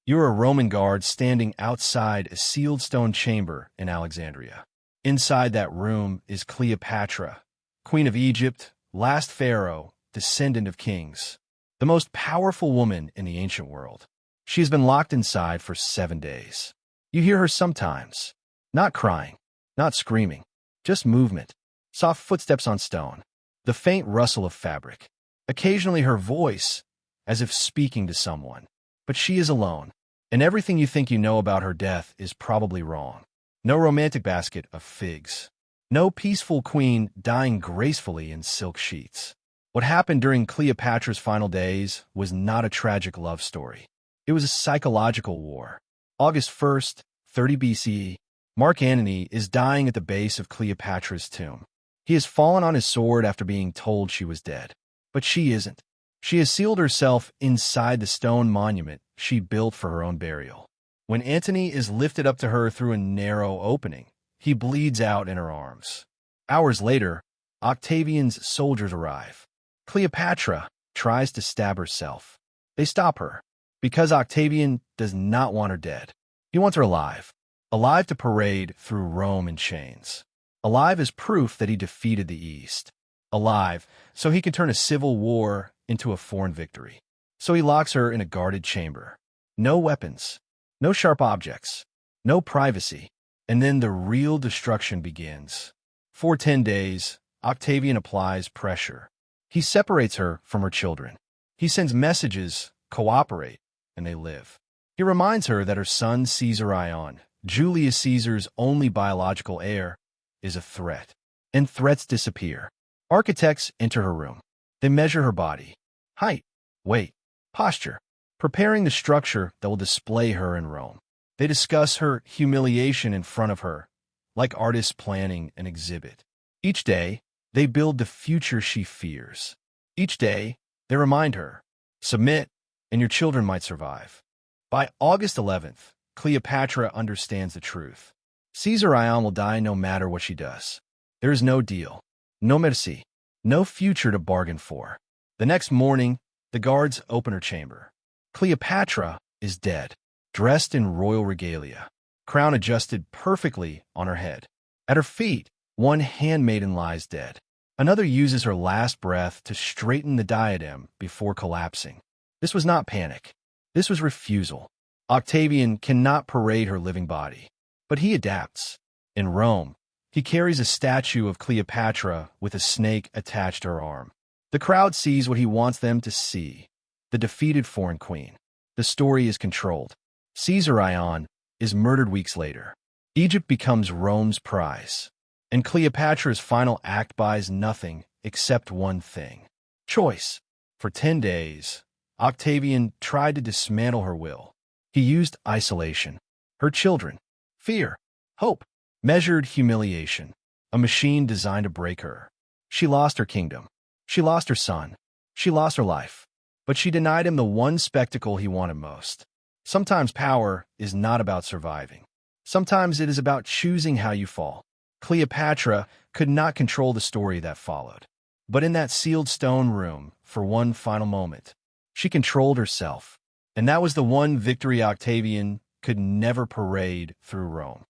You're a Roman guard standing outside a sealed stone chamber in Alexandria. Inside that room is Cleopatra, Queen of Egypt, last pharaoh, descendant of kings, the most powerful woman in the ancient world. She has been locked inside for 7 days. You hear her sometimes, not crying, not screaming, just movement, soft footsteps on stone, the faint rustle of fabric, occasionally her voice, as if speaking to someone. But she is alone, and everything you think you know about her death is probably wrong. No romantic basket of figs. No peaceful queen dying gracefully in silk sheets. What happened during Cleopatra's final days was not a tragic love story. It was a psychological war. August 1st, 30 BCE, Mark Antony is dying at the base of Cleopatra's tomb. He has fallen on his sword after being told she was dead. But she isn't. She has sealed herself inside the stone monument she built for her own burial. When Antony is lifted up to her through a narrow opening, he bleeds out in her arms. Hours later, Octavian's soldiers arrive. Cleopatra tries to stab herself. They stop her, because Octavian does not want her dead. He wants her alive. Alive to parade through Rome in chains. Alive as proof that he defeated the East. Alive so he can turn a civil war into a foreign victory. So he locks her in a guarded chamber. No weapons, no sharp objects, no privacy. And then the real destruction begins. For 10 days, Octavian applies pressure. He separates her from her children. He sends messages, cooperate, and they live. He reminds her that her son Caesar Ion, Julius Caesar's only biological heir, is a threat. And threats disappear. Architects enter her room. They measure her body, height, weight, posture, preparing the structure that will display her in Rome. They discuss her humiliation in front of her, like artists planning an exhibit. Each day, they build the future she fears. Each day, they remind her, submit, and your children might survive. By August 11th, Cleopatra understands the truth. Caesar Ion will die no matter what she does. There is no deal, no mercy, no future to bargain for. The next morning, the guards open her chamber. Cleopatra is dead, dressed in royal regalia, crown adjusted perfectly on her head. At her feet, one handmaiden lies dead. Another uses her last breath to straighten the diadem before collapsing. This was not panic. This was refusal. Octavian cannot parade her living body, but he adapts. In Rome, he carries a statue of Cleopatra with a snake attached to her arm. The crowd sees what he wants them to see, the defeated foreign queen. The story is controlled. Caesar Ion is murdered weeks later. Egypt becomes Rome's prize, and Cleopatra's final act buys nothing except one thing: choice. For 10 days, Octavian tried to dismantle her will. He used isolation, her children, fear, hope, measured humiliation, a machine designed to break her. She lost her kingdom. She lost her son. She lost her life. But she denied him the one spectacle he wanted most. Sometimes power is not about surviving. Sometimes it is about choosing how you fall. Cleopatra could not control the story that followed. But in that sealed stone room, for one final moment, she controlled herself. And that was the one victory Octavian could never parade through Rome.